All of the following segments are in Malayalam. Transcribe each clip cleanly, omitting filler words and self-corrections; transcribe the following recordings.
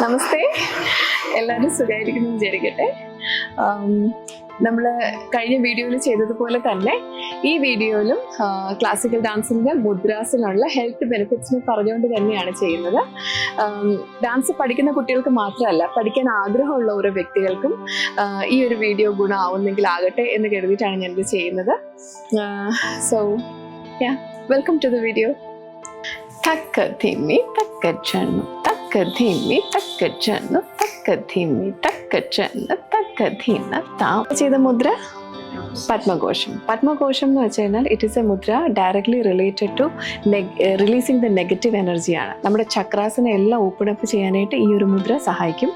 നമസ്തേ, എല്ലാവരും സുഖമായിരിക്കുന്നു വിചാരിക്കട്ടെ. നമ്മൾ കഴിഞ്ഞ വീഡിയോയിൽ ചെയ്തതുപോലെ തന്നെ ഈ വീഡിയോയിലും ക്ലാസിക്കൽ ഡാൻസിൻ്റെ മുദ്രാസിനുള്ള ഹെൽത്ത് ബെനിഫിറ്റ്സിനെ പറഞ്ഞുകൊണ്ട് തന്നെയാണ് ചെയ്യുന്നത്. ഡാൻസ് പഠിക്കുന്ന കുട്ടികൾക്ക് മാത്രമല്ല, പഠിക്കാൻ ആഗ്രഹമുള്ള ഓരോ വ്യക്തികൾക്കും ഈ ഒരു വീഡിയോ ഗുണമാവുന്നെങ്കിൽ ആകട്ടെ എന്ന് കരുതിയിട്ടാണ് ഞാനിത് ചെയ്യുന്നത്. So welcome to the video. തക്ക ധിമ്മി തക്ക ചണ്ണു തക്ക ധിമ്മി തക്ക ചണ്ണു തക്ക ധിമ്മി തക്ക ചണ്ണു തക്ക ധിന്ന താം ചെയ്ത മുദ്ര പത്മകോശം. പത്മകോശം എന്ന് വെച്ച് കഴിഞ്ഞാൽ it is a mudra directly related to releasing the negative എനർജിയാണ്. നമ്മുടെ ചക്രാസിനെ എല്ലാം ഓപ്പൺ അപ്പ് ചെയ്യാനായിട്ട് ഈ ഒരു മുദ്ര സഹായിക്കും.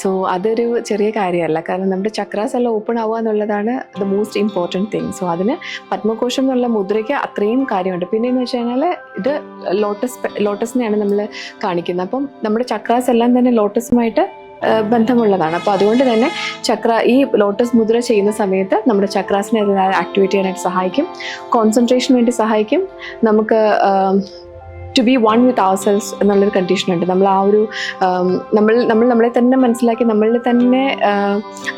സോ അതൊരു ചെറിയ കാര്യമല്ല, കാരണം നമ്മുടെ ചക്രാസ് എല്ലാം ഓപ്പൺ ആവുക എന്നുള്ളതാണ് the most important thing. So അതിന് പത്മകോശം എന്നുള്ള മുദ്രയ്ക്ക് അത്രയും കാര്യമുണ്ട്. പിന്നെയെന്ന് വെച്ച് കഴിഞ്ഞാൽ ഇത് ലോട്ടസിനെയാണ് നമ്മൾ കാണിക്കുന്നത്. അപ്പം നമ്മുടെ ചക്രാസ് എല്ലാം തന്നെ ലോട്ടസുമായിട്ട് ബന്ധമുള്ളതാണ്. അപ്പോൾ അതുകൊണ്ട് തന്നെ ഈ ലോട്ടസ് മുദ്ര ചെയ്യുന്ന സമയത്ത് നമ്മുടെ ചക്രാസിനെ ആക്ടിവേറ്റ് ചെയ്യാനായിട്ട് സഹായിക്കും, കോൺസെൻട്രേഷന് വേണ്ടി സഹായിക്കും. നമുക്ക് to be one with ourselves എന്നുള്ളൊരു കണ്ടീഷനുണ്ട്. നമ്മൾ ആ ഒരു നമ്മളെ തന്നെ മനസ്സിലാക്കി നമ്മളിൽ തന്നെ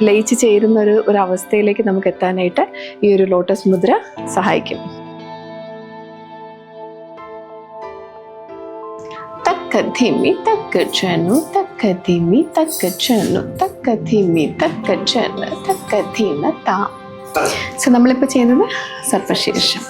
ലയിച്ച് ചേരുന്ന ഒരു അവസ്ഥയിലേക്ക് നമുക്ക് എത്താനായിട്ട് ഈ ഒരു ലോട്ടസ് മുദ്ര സഹായിക്കും. തക്ക ധിമ്മി തക്ക ചണ്ണു തക്ക ധിമ്മി തക്ക ചണ്ണു തക്ക ധിമ്മി തക്ക ചണ്ണു തക്ക ധിന്ന താം. സോ നമ്മളിപ്പോൾ ചെയ്യുന്നത് സർപ്പശീർഷം.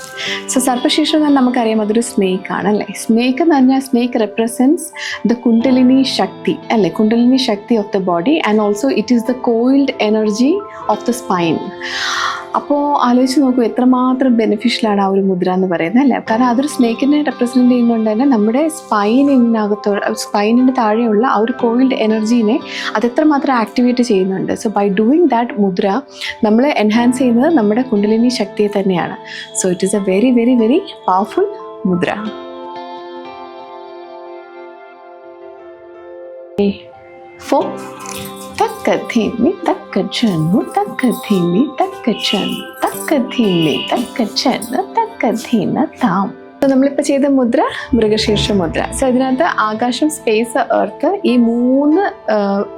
സോ സർപ്പശീർഷം എന്ന് നമുക്കറിയാം അതൊരു സ്നേക്ക് ആണ് അല്ലേ. സ്നേക്ക് എന്ന് പറഞ്ഞാൽ snake represents the kundalini shakti അല്ലേ, kundalini shakti of the body and also it is the coiled energy of the spine. അപ്പോൾ ആലോചിച്ച് നോക്കൂ എത്രമാത്രം ബെനിഫിഷ്യലാണ് ആ ഒരു മുദ്ര എന്ന് പറയുന്നത് അല്ലേ. കാരണം അതൊരു സ്നേക്കിനെ റെപ്രസെൻറ്റ് ചെയ്യുന്നതുകൊണ്ട് തന്നെ നമ്മുടെ സ്പൈനിൻ്റെ താഴെയുള്ള ആ ഒരു കോയിൽഡ് എനർജീനെ അതെത്രമാത്രം ആക്ടിവേറ്റ് ചെയ്യുന്നുണ്ട്. സോ ബൈ ഡൂയിങ് ദാറ്റ് മുദ്ര നമ്മൾ എൻഹാൻസ് ചെയ്യുന്നത് നമ്മുടെ കുണ്ടലിനി ശക്തിയെ തന്നെയാണ്. So it is a very very very powerful മുദ്ര. തക്ക ധിമ്മി തക്ക ചണ്ണു തക്ക ധിമ്മി തക്ക ചണ്ണു തക്ക ധിമ്മി തക്ക ചണ്ണു തക്ക ധിന്ന താം. നമ്മളിപ്പോൾ ചെയ്ത മുദ്ര മൃഗശീർഷ മുദ്ര. സോ ഇതിനകത്ത് ആകാശം, സ്പേസ്, എർത്ത് ഈ 3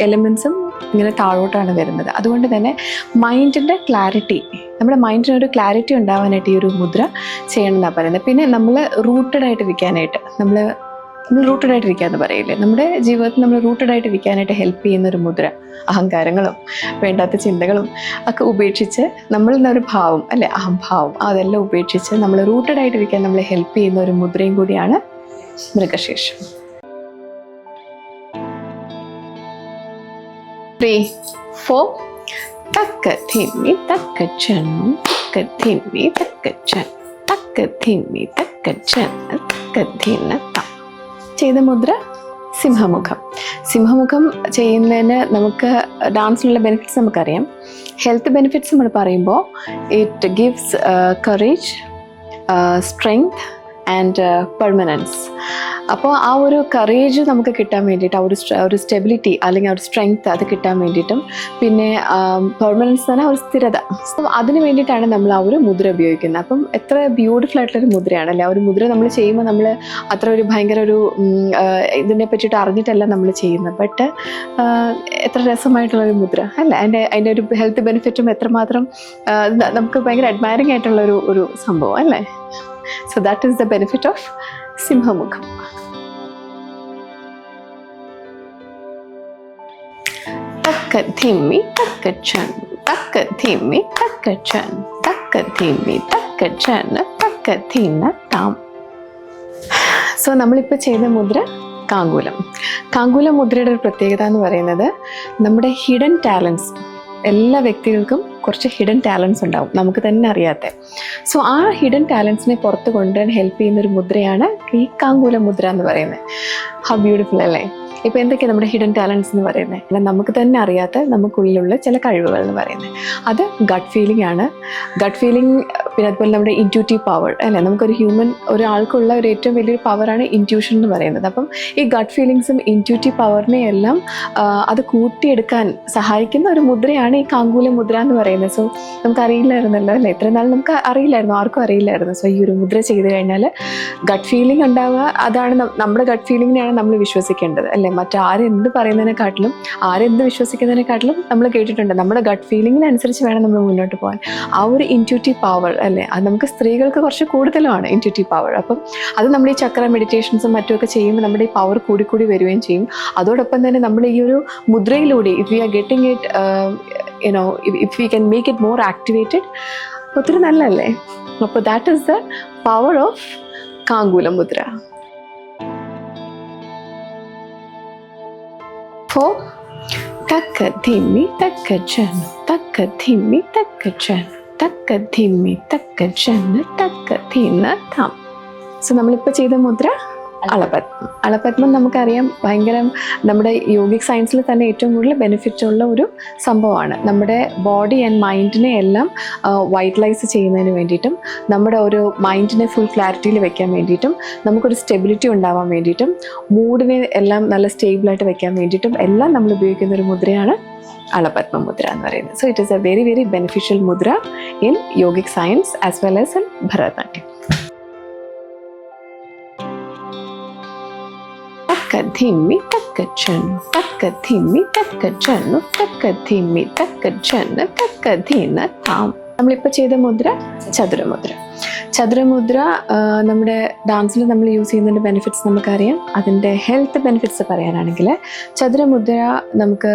എലിമെൻസും ഇങ്ങനെ താഴോട്ടാണ് വരുന്നത്. അതുകൊണ്ട് തന്നെ മൈൻഡിൻ്റെ ക്ലാരിറ്റി, നമ്മുടെ മൈൻഡിനൊരു ക്ലാരിറ്റി ഉണ്ടാവാനായിട്ട് ഈ ഒരു മുദ്ര ചെയ്യണമെന്നാണ് പറയുന്നത്. പിന്നെ നമ്മൾ റൂട്ടഡായിട്ടിരിക്കാനായിട്ട് നമ്മൾ റൂട്ടഡായിട്ടിരിക്കുക എന്ന് പറയില്ലേ, നമ്മുടെ ജീവിതത്തിൽ നമ്മൾ റൂട്ടഡായിട്ടിരിക്കാനായിട്ട് ഹെൽപ്പ് ചെയ്യുന്നൊരു മുദ്ര. അഹങ്കാരങ്ങളും വേണ്ടാത്ത ചിന്തകളും ഒക്കെ ഉപേക്ഷിച്ച് നമ്മളിന്നൊരു ഭാവം അല്ലെ, അഹംഭാവം അതെല്ലാം ഉപേക്ഷിച്ച് നമ്മൾ റൂട്ടഡായിട്ടിരിക്കാൻ നമ്മളെ ഹെൽപ്പ് ചെയ്യുന്ന ഒരു മുദ്രയും കൂടിയാണ് മൃഗശീർഷം. 3, 4 തക്ക ധിമ്മി തക്ക ചണ്ണു തക്ക ധിമ്മി തക്ക ചണ്ണു തക്ക ധിമ്മി തക്ക ചണ്ണു തക്ക ധിന്ന താം. ചെയ്ത മുദ്ര സിംഹമുഖം. സിംഹമുഖം ചെയ്യുന്നതിന് നമുക്ക് ഡാൻസിലുള്ള ബെനിഫിറ്റ്സ് നമുക്കറിയാം. ഹെൽത്ത് ബെനിഫിറ്റ്സ് നമ്മൾ പറയുമ്പോൾ it gives courage, strength and permanence. അപ്പോൾ ആ ഒരു കറേജ് നമുക്ക് കിട്ടാൻ വേണ്ടിയിട്ട്, ആ ഒരു സ്റ്റെബിലിറ്റി അല്ലെങ്കിൽ ആ ഒരു സ്ട്രെങ്ത് അത് കിട്ടാൻ വേണ്ടിയിട്ടും, പിന്നെ പെർമനൻസ് തന്നെ ഒരു സ്ഥിരത, സോ അതിന് വേണ്ടിയിട്ടാണ് നമ്മൾ ആ ഒരു മുദ്ര ഉപയോഗിക്കുന്നത്. അപ്പം എത്ര ബ്യൂട്ടിഫുൾ ആയിട്ടുള്ളൊരു മുദ്രയാണ് അല്ലേ. ആ ഒരു മുദ്ര നമ്മൾ ചെയ്യുമ്പോൾ നമ്മൾ അത്ര ഒരു ഭയങ്കര ഒരു ഇതിനെ പറ്റിയിട്ട് അറിഞ്ഞിട്ടല്ല നമ്മൾ ചെയ്യുന്നത്, ബട്ട് എത്ര രസമായിട്ടുള്ളൊരു മുദ്ര അല്ലേ. അതിൻ്റെ ഒരു ഹെൽത്ത് ബെനിഫിറ്റും എത്രമാത്രം നമുക്ക് ഭയങ്കര അഡ്മയറിങ് ആയിട്ടുള്ളൊരു സംഭവം അല്ലേ. So that is the benefit of Simhamukham. തക്ക ധിമ്മി തക്ക ചണ്ണു തക്ക ധിമ്മി തക്ക ചണ്ണു തക്ക ധിമ്മി തക്ക ചണ്ണു തക്ക ധിന്ന താം. സോ നമ്മളിപ്പോൾ ചെയ്ത മുദ്ര കാങ്കൂലം. കാങ്കൂല മുദ്രയുടെ ഒരു പ്രത്യേകത എന്ന് പറയുന്നത് നമ്മുടെ ഹിഡൻ ടാലൻസ്, എല്ലാ വ്യക്തികൾക്കും കുറച്ച് ഹിഡൻ ടാലൻസ് ഉണ്ടാവും നമുക്ക് തന്നെ അറിയാത്ത. സോ ആ ഹിഡൻ ടാലൻസിനെ പുറത്ത് കൊണ്ടുവരാൻ ഹെൽപ്പ് ചെയ്യുന്നൊരു മുദ്രയാണ് ഈ കാങ്കൂല മുദ്ര എന്ന് പറയുന്നത്. ഹൗ ബ്യൂട്ടിഫുൾ അല്ലേ. ഇപ്പോൾ എന്തൊക്കെയാണ് നമ്മുടെ ഹിഡൻ ടാലൻസ് എന്ന് പറയുന്നത്? അല്ല, നമുക്ക് തന്നെ അറിയാത്ത നമുക്കുള്ളിലുള്ള ചില കഴിവുകൾ എന്ന് പറയുന്നത് അത് ഗട്ട് ഫീലിംഗ് ആണ്. ഗട്ട് ഫീലിംഗ്, പിന്നെ അതുപോലെ നമ്മുടെ ഇൻറ്റ്യൂട്ടീവ് പവർ അല്ലേ. നമുക്കൊരു ഒരാൾക്കുള്ള ഒരു ഏറ്റവും വലിയൊരു പവറാണ് ഇൻറ്റ്യൂഷൻ എന്ന് പറയുന്നത്. അപ്പം ഈ ഗട്ട് ഫീലിങ്സും ഇൻറ്റ്യൂട്ടീവ് പവറിനെ എല്ലാം അത് കൂട്ടിയെടുക്കാൻ സഹായിക്കുന്ന ഒരു മുദ്രയാണ് ഈ കാങ്കൂല മുദ്ര എന്ന് പറയുന്നത്. സോ നമുക്കറിയില്ലായിരുന്നല്ലോ അല്ലേ, ഇത്ര നാൾ നമുക്ക് അറിയില്ലായിരുന്നു, ആർക്കും അറിയില്ലായിരുന്നു. സോ ഈ ഒരു മുദ്ര ചെയ്ത് കഴിഞ്ഞാൽ ഗട്ട് ഫീലിംഗ് ഉണ്ടാവുക, അതാണ് നമ്മുടെ ഗട്ട് ഫീലിങ്ങിനെയാണ് നമ്മൾ വിശ്വസിക്കേണ്ടത് അല്ലേ. അല്ലേ, മറ്റാരെന്ത് പറയുന്നതിനെക്കാട്ടിലും ആരെന്ത് വിശ്വസിക്കുന്നതിനെക്കാട്ടിലും നമ്മൾ കേട്ടിട്ടുണ്ട് നമ്മുടെ ഗട്ട് ഫീലിങ്ങിനനുസരിച്ച് വേണം നമ്മൾ മുന്നോട്ട് പോകാൻ. ആ ഒരു ഇൻറ്റ്യൂട്ടീവ് പവർ അല്ലേ, അത് നമുക്ക് സ്ത്രീകൾക്ക് കുറച്ച് കൂടുതലുമാണ് ഇൻറ്റ്യൂട്ടീവ് പവർ. അപ്പം അത് നമ്മൾ ഈ ചക്ര മെഡിറ്റേഷൻസും മറ്റുമൊക്കെ ചെയ്യുമ്പോൾ നമ്മുടെ ഈ പവർ കൂടി വരികയും ചെയ്യും. അതോടൊപ്പം തന്നെ നമ്മൾ ഈ ഒരു മുദ്രയിലൂടെ if we are getting it if we can make it more activated, ഒത്തിരി നല്ലല്ലേ. അപ്പോൾ that is the power of Kangula mudra. For takka dhimmi takka janu takka dhimmi takka janu takka dhimmi takka janu takka dhina tham. So നമ്മളിപ്പോൾ ചെയ്ത മുദ്ര അളപത്മം. അളപത്മം നമുക്കറിയാം ഭയങ്കര നമ്മുടെ യോഗിക് സയൻസിൽ തന്നെ ഏറ്റവും കൂടുതൽ ബെനിഫിറ്റ് ഉള്ള ഒരു സംഭവമാണ്. നമ്മുടെ ബോഡി ആൻഡ് മൈൻഡിനെ എല്ലാം വൈറ്റലൈസ് ചെയ്യുന്നതിന് വേണ്ടിയിട്ടും നമ്മുടെ ഒരു മൈൻഡിനെ ഫുൾ ക്ലാരിറ്റിയിൽ വെക്കാൻ വേണ്ടിയിട്ടും നമുക്കൊരു സ്റ്റെബിലിറ്റി ഉണ്ടാവാൻ വേണ്ടിയിട്ടും മൂഡിനെ എല്ലാം നല്ല സ്റ്റേബിളായിട്ട് വെക്കാൻ വേണ്ടിയിട്ടും എല്ലാം നമ്മൾ ഉപയോഗിക്കുന്ന ഒരു മുദ്രയാണ് അളപത്മ മുദ്ര എന്ന് പറയുന്നത്. So it is a very very beneficial mudra in yogic science as well as in Bharatanatyam. Takka dhimmi takka janu takka dhimmi takka janu takka dhimmi takka janu takka dhina tham. നമ്മളിപ്പോൾ ചെയ്ത മുദ്ര ചതുരമുദ്ര. ചതുരമുദ്ര നമ്മുടെ ഡാൻസിൽ നമ്മൾ യൂസ് ചെയ്യുന്നതിൻ്റെ ബെനിഫിറ്റ്സ് നമുക്കറിയാം. അതിൻ്റെ ഹെൽത്ത് ബെനിഫിറ്റ്സ് പറയാനാണെങ്കിൽ ചതുരമുദ്ര നമുക്ക്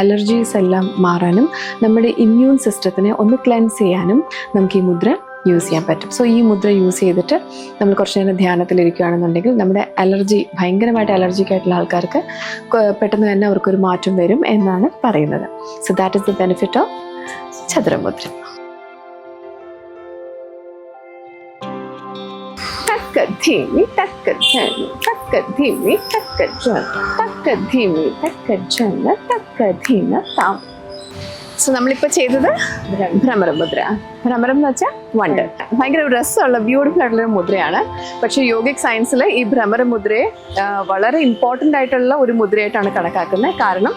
അലർജീസ് എല്ലാം മാറാനും നമ്മുടെ ഇമ്മ്യൂൺ സിസ്റ്റത്തിനെ ഒന്ന് ക്ലെൻസ് ചെയ്യാനും നമുക്ക് ഈ മുദ്ര യൂസ് ചെയ്യാൻ പറ്റും. സോ ഈ മുദ്ര യൂസ് ചെയ്തിട്ട് നമ്മൾ കുറച്ച് നേരം ധ്യാനത്തിലിരിക്കുകയാണെന്നുണ്ടെങ്കിൽ നമ്മുടെ അലർജി ഭയങ്കരമായിട്ട് അലർജിക് ആയിട്ടുള്ള ആൾക്കാർക്ക് പെട്ടെന്ന് തന്നെ അവർക്കൊരു മാറ്റം വരും എന്നാണ് പറയുന്നത്. So that is the benefit of Chaturamudra. Takka dhimmi takka janu takka dhimmi takka janu takka dhimmi takka janu takka dhina tham. So നമ്മളിപ്പോൾ ചെയ്തത് ഭ്രമരമുദ്ര. ഭ്രമരം എന്ന് വെച്ചാൽ വണ്ടർ, ഭയങ്കര രസമുള്ള ബ്യൂട്ടിഫുൾ ആയിട്ടുള്ള മുദ്രയാണ്. പക്ഷേ യോഗിക് സയൻസിൽ ഈ ഭ്രമരമുദ്രയെ വളരെ ഇമ്പോർട്ടൻ്റ് ആയിട്ടുള്ള ഒരു മുദ്രയായിട്ടാണ് കണക്കാക്കുന്നത്. കാരണം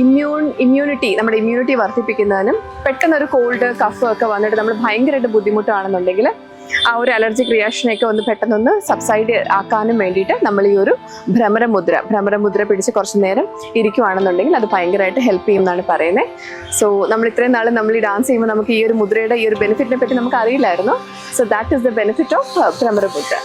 ഇമ്മ്യൂണിറ്റി നമ്മുടെ ഇമ്മ്യൂണിറ്റി വർദ്ധിപ്പിക്കുന്നതിനും പെട്ടെന്നൊരു കോൾഡ് കഫ് ഒക്കെ വന്നിട്ട് നമ്മൾ ഭയങ്കരമായിട്ട് ബുദ്ധിമുട്ടാണെന്നുണ്ടെങ്കിൽ ആ ഒരു അലർജിക് റിയാക്ഷനൊക്കെ ഒന്ന് പെട്ടെന്നൊന്ന് സബ്സൈഡ് ആക്കാനും വേണ്ടിയിട്ട് നമ്മൾ ഈ ഒരു ഭ്രമരമുദ്ര പിടിച്ച് കുറച്ച് നേരം ഇരിക്കുവാണെന്നുണ്ടെങ്കിൽ അത് ഭയങ്കരമായിട്ട് ഹെൽപ്പ് ചെയ്യുമെന്നാണ് പറയുന്നത്. സോ നമ്മൾ ഇത്രയും നാൾ നമ്മൾ ഈ ഡാൻസ് ചെയ്യുമ്പോൾ നമുക്ക് ഈ ഒരു മുദ്രയുടെ ഈ ഒരു ബെനിഫിറ്റിനെ പറ്റി നമുക്ക് അറിയില്ലായിരുന്നു. So that is the benefit of Bhramaramudra.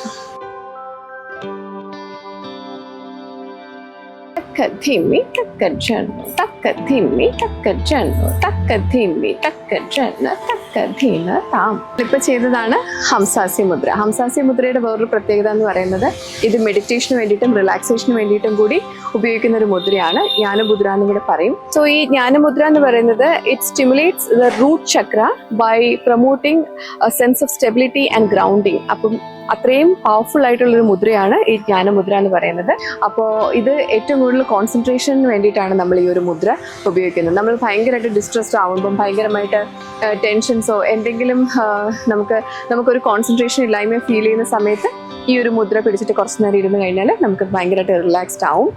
Takka dhimmi takka janu takka dhimmi takka janu takka dhimmi takka janu takka dhina tham. ഇപ്പോൾ ചെയ്തതാണ് ഹംസാസ്യ മുദ്ര. ഹംസാസ്യ മുദ്രയുടെ വേറൊരു പ്രത്യേകത എന്ന് പറയുന്നത് ഇത് മെഡിറ്റേഷന് വേണ്ടിയിട്ടും റിലാക്സേഷന് വേണ്ടിയിട്ടും കൂടി ഉപയോഗിക്കുന്ന ഒരു മുദ്രയാണ്. ജ്ഞാനമുദ്ര എന്ന് കൂടെ പറയും. സോ ഈ ജ്ഞാനമുദ്ര എന്ന് പറയുന്നത് it stimulates the root chakra by promoting a sense of stability and grounding. അപ്പം അത്രയും പവർഫുൾ ആയിട്ടുള്ളൊരു മുദ്രയാണ് ഈ ജ്ഞാനമുദ്ര എന്ന് പറയുന്നത്. അപ്പോൾ ഇത് ഏറ്റവും കൂടുതൽ കോൺസെൻട്രേഷന് വേണ്ടിയിട്ടാണ് നമ്മൾ ഈ ഒരു മുദ്ര ഉപയോഗിക്കുന്നത്. നമ്മൾ ഭയങ്കരമായിട്ട് ഡിസ്ട്രെസ്ഡ് ആവുമ്പം ഭയങ്കരമായിട്ട് ടെൻഷൻസോ എന്തെങ്കിലും നമുക്കൊരു കോൺസെൻട്രേഷൻ ഇല്ലായ്മ ഫീൽ ചെയ്യുന്ന സമയത്ത് ഈ ഒരു മുദ്ര പിടിച്ചിട്ട് കുറച്ച് നേരം ഇരുന്ന് കഴിഞ്ഞാൽ നമുക്ക് ഭയങ്കരമായിട്ട് റിലാക്സ്ഡ് ആവും.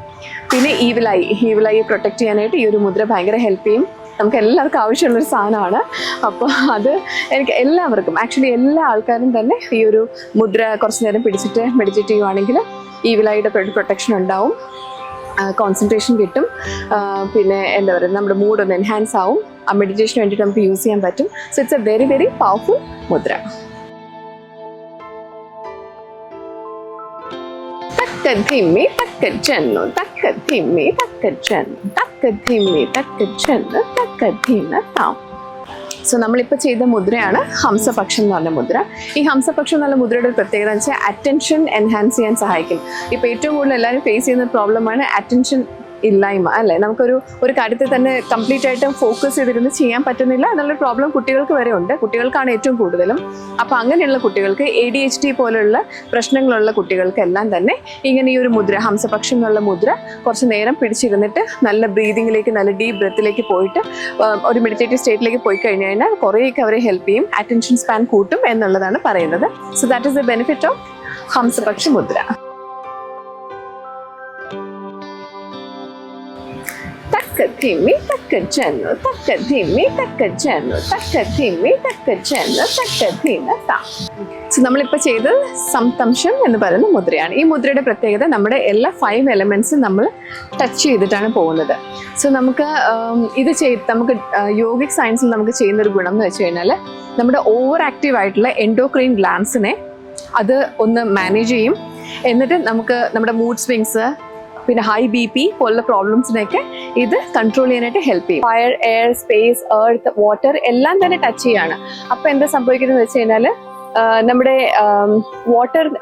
പിന്നെ ഈവിലായി പ്രൊട്ടക്ട് ചെയ്യാനായിട്ട് ഈ ഒരു മുദ്ര ഭയങ്കര ഹെൽപ്പ് ചെയ്യും. നമുക്ക് എല്ലാവർക്കും ആവശ്യമുള്ളൊരു സാധനമാണ്. അപ്പോൾ അത് എനിക്ക് എല്ലാവർക്കും ആക്ച്വലി എല്ലാ ആൾക്കാരും തന്നെ ഈ ഒരു മുദ്ര കുറച്ച് നേരം പിടിച്ചിട്ട് മെഡിറ്റേറ്റ് ചെയ്യുവാണെങ്കിൽ ഈവിലായിട്ട് പ്രൊട്ടക്ഷൻ ഉണ്ടാവും, കോൺസെൻട്രേഷൻ കിട്ടും, പിന്നെ എന്താ പറയുക നമ്മുടെ മൂഡ് ഒന്ന് എൻഹാൻസ് ആവും. ആ മെഡിറ്റേഷന് വേണ്ടിയിട്ട് നമുക്ക് യൂസ് ചെയ്യാൻ പറ്റും. So it's A very very powerful മുദ്ര. Takka dhimmi takka janu takka dhimmi takka janu takka dhimmi takka janu takka dhina tham. So നമ്മളിപ്പോൾ ചെയ്ത മുദ്രയാണ് ഹംസപക്ഷം എന്ന് പറഞ്ഞ മുദ്ര. ഈ ഹംസപക്ഷം എന്നുള്ള മുദ്രയുടെ ഒരു പ്രത്യേകത എന്ന് വെച്ചാൽ അറ്റൻഷൻ എൻഹാൻസ് ചെയ്യാൻ സഹായിക്കും. ഇപ്പോൾ ഏറ്റവും കൂടുതൽ എല്ലാവരും ഫേസ് ചെയ്യുന്ന പ്രോബ്ലമാണ് അറ്റൻഷൻ ഇല്ലായ്മ അല്ലേ. ഒരു കാര്യത്തിൽ തന്നെ കംപ്ലീറ്റ് ആയിട്ട് ഫോക്കസ് ചെയ്തിരുന്ന് ചെയ്യാൻ പറ്റുന്നില്ല എന്നുള്ളൊരു പ്രോബ്ലം കുട്ടികൾക്ക് വരെ ഉണ്ട്. കുട്ടികൾക്കാണ് ഏറ്റവും കൂടുതലും. അപ്പോൾ അങ്ങനെയുള്ള കുട്ടികൾക്ക് ADHD പോലുള്ള പ്രശ്നങ്ങളുള്ള കുട്ടികൾക്കെല്ലാം തന്നെ ഇങ്ങനെ ഈ ഒരു മുദ്ര ഹംസപക്ഷം എന്നുള്ള മുദ്ര കുറച്ച് നേരം പിടിച്ചിരുന്നിട്ട് നല്ല ബ്രീതിങ്ങിലേക്ക് നല്ല ഡീപ്പ് ബ്രെത്തിലേക്ക് പോയിട്ട് ഒരു മെഡിറ്റേറ്റീവ് സ്റ്റേറ്റിലേക്ക് പോയി കഴിഞ്ഞു കഴിഞ്ഞാൽ കുറേയൊക്കെ അവരെ ഹെൽപ്പ് ചെയ്യും, അറ്റൻഷൻ സ്പാൻ കൂട്ടും എന്നുള്ളതാണ് പറയുന്നത്. So that is the benefit of Hamsapaksha mudra. തക്ക ധിമ്മി തക്ക ചെന്നു തക്ക ധിമ്മി തക്ക ചെന്നു തക്ക ധിമ്മി തക്ക ചെന്നു തക്ക ധിന്ന താ. സോ നമ്മളിപ്പോൾ ചെയ്തത് സംതംശം എന്ന് പറയുന്ന മുദ്രയാണ്. ഈ മുദ്രയുടെ പ്രത്യേകത നമ്മുടെ എല്ലാ 5 എലമെന്റ്സും നമ്മൾ ടച്ച് ചെയ്തിട്ടാണ് പോകുന്നത്. സോ നമുക്ക് നമുക്ക് യോഗിക് സയൻസിൽ നമുക്ക് ചെയ്യുന്ന ഒരു ഗുണം എന്ന് വെച്ച് കഴിഞ്ഞാൽ നമ്മുടെ ഓവർ ആക്റ്റീവ് ആയിട്ടുള്ള എൻഡോക്രൈൻ ഗ്ലാൻസിനെ അത് ഒന്ന് മാനേജ് ചെയ്യും. എന്നിട്ട് നമുക്ക് നമ്മുടെ മൂഡ് സ്വിങ്സ്, പിന്നെ ഹൈ BP പോലുള്ള പ്രോബ്ലംസിനെയൊക്കെ ഇത് കൺട്രോൾ ചെയ്യാനായിട്ട് ഹെൽപ്പ് ചെയ്യും. Fire, air, space, earth, water എല്ലാം തന്നെ ടച്ച് ചെയ്യാണ്. അപ്പോൾ എന്താ സംഭവിക്കുന്നത് വെച്ച് കഴിഞ്ഞാൽ നമ്മുടെ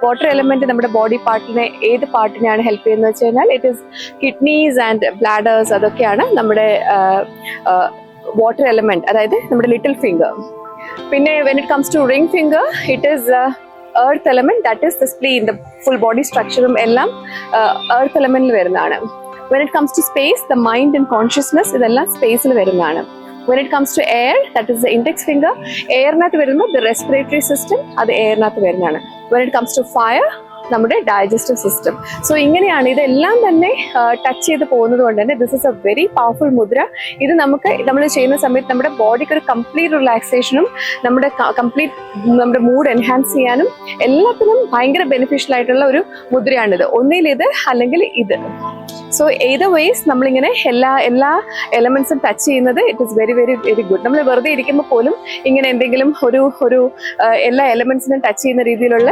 വാട്ടർ എലമെന്റ് നമ്മുടെ ബോഡി പാർട്ടിനെ, ഏത് പാർട്ടിനെയാണ് ഹെൽപ്പ് ചെയ്യുന്നത് വെച്ച് കഴിഞ്ഞാൽ it is kidneys and bladders. അതൊക്കെയാണ് നമ്മുടെ വാട്ടർ എലമെന്റ്, അതായത് നമ്മുടെ ലിറ്റിൽ ഫിംഗർ. പിന്നെ when it comes to ring finger it is earth element, that is the spleen, the full body structure എല്ലാം earth elementൽ വരുന്നതാണ്. When it comes to space, the mind and consciousness ഇതെല്ലാം സ്പേസിൽ വരുന്നതാണ്. When it comes to air, that is the index finger, എയറിനകത്ത് വരുമ്പോൾ the respiratory system അത് എയറിനകത്ത് വരുന്നതാണ്. When it comes to fire, നമ്മുടെ ഡൈജസ്റ്റീവ് സിസ്റ്റം. സോ ഇങ്ങനെയാണ് ഇതെല്ലാം തന്നെ ടച്ച് ചെയ്ത് പോകുന്നത് കൊണ്ട് തന്നെ this is A very powerful മുദ്ര. ഇത് നമ്മൾ ചെയ്യുന്ന സമയത്ത് നമ്മുടെ ബോഡിക്ക് ഒരു കംപ്ലീറ്റ് റിലാക്സേഷനും നമ്മുടെ മൂഡ് എൻഹാൻസ് ചെയ്യാനും എല്ലാത്തിനും ഭയങ്കര ബെനിഫിഷ്യൽ ആയിട്ടുള്ള ഒരു മുദ്രയാണിത്. ഒന്നിൽ ഇത് അല്ലെങ്കിൽ ഇത്. സോ ഏത് വേസ് നമ്മളിങ്ങനെ എല്ലാ എലമെന്റ്സും ടച്ച് ചെയ്യുന്നത് it is very very very good. നമ്മൾ വെറുതെ ഇരിക്കുമ്പോൾ പോലും ഇങ്ങനെ എന്തെങ്കിലും ഒരു എല്ലാ എലമെന്റ്സിനും ടച്ച് ചെയ്യുന്ന രീതിയിലുള്ള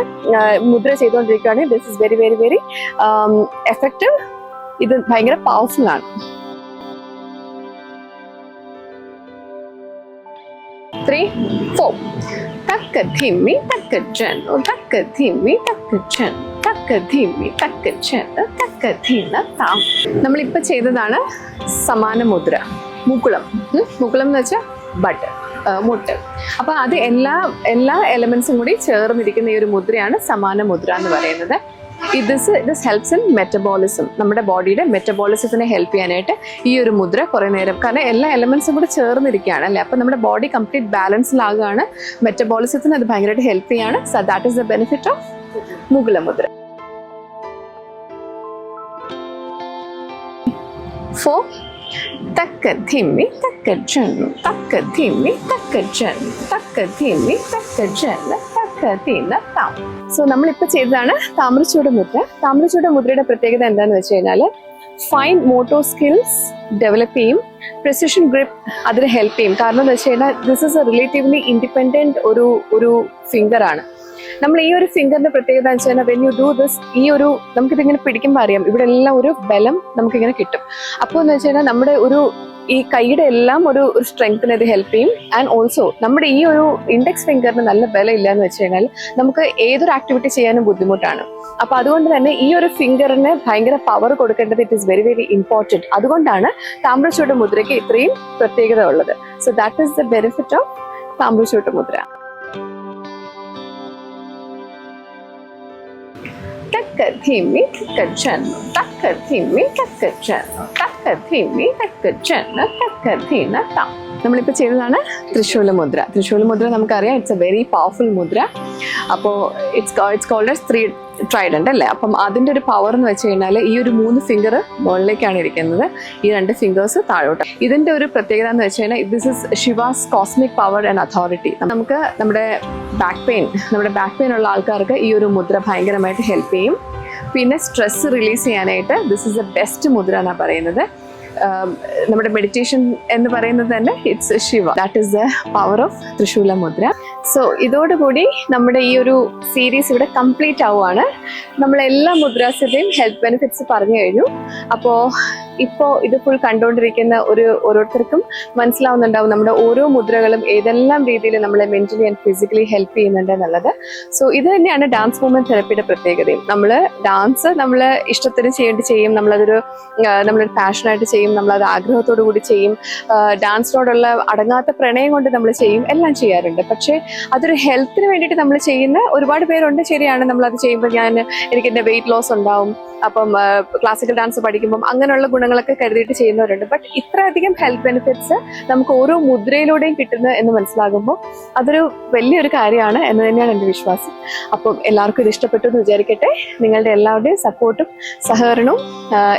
മുദ്ര ചെയ്തുകൊണ്ടിരിക്കുകയാണെങ്കിൽ this is very very very effective. ഇത് ഭയങ്കര പവർഫുൾ ആണ്. 3, 4 തക്ക ധിമ്മി തക്ക ചെന്നു തക്ക ധിമ്മി തക്ക ചെന്നു തക്ക ധിമ്മി തക്ക ചെന്നു തക്ക ധിന്ന താം. നമ്മളിപ്പോൾ ചെയ്തതാണ് സമാന മുദ്ര, മുകുളം. മുകുളം എന്ന് വെച്ചാൽ ബട്ട്, മുട്ട്. അപ്പോൾ അത് എല്ലാ എലമെന്റ്സും കൂടി ചേർന്നിരിക്കുന്ന ഈ ഒരു മുദ്രയാണ് സമാന മുദ്ര എന്ന് പറയുന്നത്. This helps in metabolism. നമ്മുടെ ബോഡിയുടെ മെറ്റബോളിസത്തിനെ ഹെൽപ്പ് ചെയ്യാനായിട്ട് ഈ ഒരു മുദ്ര കുറേ നേരം, കാരണം എല്ലാ എലമെന്റ്സും കൂടെ ചേർന്നിരിക്കുകയാണ് അല്ലേ. അപ്പം നമ്മുടെ ബോഡി കംപ്ലീറ്റ് ബാലൻസിലാകുകയാണ്. മെറ്റബോളിസത്തിന് അത് ഭയങ്കരമായിട്ട് ഹെൽപ്പ് ചെയ്യാണ്. So that is the benefit of Mukula mudra. 4 തക്ക ധിമ്മി തക്ക ചെന്നു തക്ക ധിമ്മി തക്ക ചെന്നു തക്ക ധിമ്മി തക്ക ചെന്നു തക്ക ധിന്ന താം. സോ നമ്മളിപ്പോൾ ചെയ്തതാണ് താമ്രച്ചൂട് മുദ്ര. താമ്രച്ചൂട് മുദ്രയുടെ പ്രത്യേകത എന്താണെന്ന് വെച്ച് കഴിഞ്ഞാൽ ഫൈൻ മോട്ടോർ സ്കിൽസ് ഡെവലപ്പ് ചെയ്യും, പ്രിസിഷൻ ഗ്രിപ്പ് അതിന് ഹെൽപ്പ് ചെയ്യും. കാരണം എന്ന് വെച്ച് കഴിഞ്ഞാൽ this is A relatively independent ഒരു ഫിംഗറാണ്. നമ്മൾ ഈ ഒരു ഫിംഗറിന്റെ പ്രത്യേകത എന്ന് വെച്ച് കഴിഞ്ഞാൽ വെൻ യു ഡു ദിസ്, നമുക്കിതിങ്ങനെ പിടിക്കുമ്പോൾ അറിയാം ഇവിടെ എല്ലാം ഒരു ബലം നമുക്കിങ്ങനെ കിട്ടും. അപ്പോൾ എന്ന് വെച്ച് കഴിഞ്ഞാൽ നമ്മുടെ ഈ കൈയുടെ എല്ലാം ഒരു സ്ട്രെങ്ത്തിന് ഇത് ഹെൽപ്പ് ചെയ്യും. ആൻഡ് ഓൾസോ നമ്മുടെ ഈ ഒരു ഇൻഡെക്സ് ഫിംഗറിന് നല്ല ബലം ഇല്ല എന്ന് വെച്ച് കഴിഞ്ഞാൽ നമുക്ക് ഏതൊരു ആക്ടിവിറ്റി ചെയ്യാനും ബുദ്ധിമുട്ടാണ്. അപ്പൊ അതുകൊണ്ട് തന്നെ ഈ ഒരു ഫിംഗറിന് ഭയങ്കര പവർ കൊടുക്കേണ്ടത് it is very very important. അതുകൊണ്ടാണ് താമ്രച്ചൂട് മുദ്രയ്ക്ക് ഇത്രയും പ്രത്യേകത ഉള്ളത്. So that is the benefit of Tamrachud mudra. തക്ക ധിമ്മി തക്ക ചെന്നു തക്ക ധിമ്മി തക്ക ചെന്നു തക്ക ധിമ്മി തക്ക ചെന്നു തക്ക ധിന്ന താം. നമ്മളിപ്പോൾ ചെയ്തതാണ് ത്രിശൂല മുദ്ര. ത്രിശൂല മുദ്ര നമുക്കറിയാം ഇറ്റ്സ് എ വെരി പവർഫുൾ മുദ്ര. അപ്പോൾ ഇറ്റ്സ് കോൾഡ് ആസ് 3 ട്രൈഡന്റ് അല്ലേ. അപ്പം അതിൻ്റെ ഒരു പവർ എന്ന് വെച്ച് കഴിഞ്ഞാൽ ഈ ഒരു 3 ഫിംഗർ മുകളിലേക്കാണ് ഇരിക്കുന്നത്, ഈ 2 ഫിംഗേഴ്സ് താഴോട്ട്. ഇതിൻ്റെ ഒരു പ്രത്യേകത എന്ന് വെച്ച് കഴിഞ്ഞാൽ this is Shiva's cosmic power and authority. നമുക്ക് നമ്മുടെ ബാക്ക് പെയിൻ ഉള്ള ആൾക്കാർക്ക് ഈ ഒരു മുദ്ര ഭയങ്കരമായിട്ട് ഹെൽപ്പ് ചെയ്യും. പിന്നെ സ്ട്രെസ് റിലീസ് ചെയ്യാനായിട്ട് this is the best mudra എന്നാണ് പറയുന്നത്. നമ്മുടെ മെഡിറ്റേഷൻ എന്ന് പറയുന്നത് തന്നെ it's Shiva. That is the power of Trishula mudra. So ഇതോടുകൂടി നമ്മുടെ ഈ ഒരു സീരീസ് ഇവിടെ കംപ്ലീറ്റ് ആവുകയാണ്. നമ്മളെല്ലാ മുദ്രാസിൻ്റെയും ഹെൽത്ത് ബെനിഫിറ്റ്സ് പറഞ്ഞു കഴിഞ്ഞു. ഇപ്പോൾ ഇത് ഫുൾ കണ്ടുകൊണ്ടിരിക്കുന്ന ഓരോരുത്തർക്കും മനസ്സിലാവുന്നുണ്ടാവും നമ്മുടെ ഓരോ മുദ്രകളും ഏതെല്ലാം രീതിയിൽ നമ്മളെ മെന്റലി ആൻഡ് ഫിസിക്കലി ഹെൽപ്പ് ചെയ്യുന്നുണ്ട് എന്നുള്ളത്. സോ ഇത് തന്നെയാണ് ഡാൻസ് മൂവ്മെന്റ് തെറപ്പിയുടെ പ്രത്യേകതയും. ഡാൻസ് നമ്മൾ ഇഷ്ടത്തിന് ചെയ്യും, നമ്മളൊരു പാഷനായിട്ട് ചെയ്യും, നമ്മളത് ആഗ്രഹത്തോടു കൂടി ചെയ്യും, ഡാൻസിനോടുള്ള അടങ്ങാത്ത പ്രണയം കൊണ്ട് നമ്മൾ ചെയ്യും, എല്ലാം ചെയ്യാറുണ്ട്. പക്ഷേ അതൊരു ഹെൽത്തിന് വേണ്ടിയിട്ട് നമ്മൾ ചെയ്യുന്ന ഒരുപാട് പേരുണ്ട്. ശരിയാണ്, നമ്മളത് ചെയ്യുമ്പോൾ എനിക്ക് എൻ്റെ വെയിറ്റ് ലോസ് ഉണ്ടാവും, അപ്പം ക്ലാസിക്കൽ ഡാൻസ് പഠിക്കുമ്പം അങ്ങനെയുള്ള ഗുണങ്ങൾ ഗുണങ്ങളൊക്കെ കരുതിയിട്ട് ചെയ്യുന്നവരുണ്ട്. ബട്ട് ഇത്രയധികം ഹെൽത്ത് ബെനിഫിറ്റ്സ് നമുക്ക് ഓരോ മുദ്രയിലൂടെയും കിട്ടുന്നത് എന്ന് മനസ്സിലാകുമ്പോൾ അതൊരു വലിയൊരു കാര്യമാണ് എന്ന് തന്നെയാണ് എൻ്റെ വിശ്വാസം. അപ്പം എല്ലാവർക്കും ഇത് ഇഷ്ടപ്പെട്ടു എന്ന് വിചാരിക്കട്ടെ. നിങ്ങളുടെ എല്ലാവരുടെയും സപ്പോർട്ടും സഹകരണവും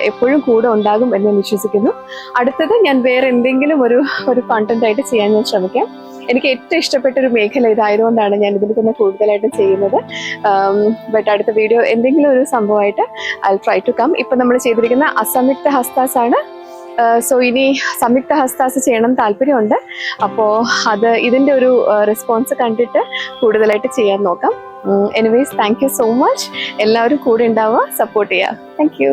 എപ്പോഴും കൂടെ ഉണ്ടാകും എന്ന് ഞാൻ വിശ്വസിക്കുന്നു. അടുത്തത് ഞാൻ വേറെ എന്തെങ്കിലും ഒരു കണ്ടന്റ് ആയിട്ട് ചെയ്യാൻ ഞാൻ ശ്രമിക്കാം. എനിക്ക് ഏറ്റവും ഇഷ്ടപ്പെട്ട ഒരു മേഖല ഇതായതുകൊണ്ടാണ് ഞാൻ ഇതിൽ തന്നെ കൂടുതലായിട്ട് ചെയ്യുന്നത്. ബട്ട് അടുത്ത വീഡിയോ എന്തെങ്കിലും ഒരു സംഭവമായിട്ട് ഐ ട്രൈ ടു കം. ഇപ്പം നമ്മൾ ചെയ്തിരിക്കുന്ന അസംയുക്ത ഹസ്താസ് ആണ്. സോ ഇനി സംയുക്ത ഹസ്താസ് ചെയ്യണം താല്പര്യമുണ്ട്. അപ്പോൾ ഇതിൻ്റെ ഒരു റെസ്പോൺസ് കണ്ടിട്ട് കൂടുതലായിട്ട് ചെയ്യാൻ നോക്കാം. Anyways thank you so much. എല്ലാവരും കൂടെ ഉണ്ടാവുക, സപ്പോർട്ട് ചെയ്യുക. Thank you.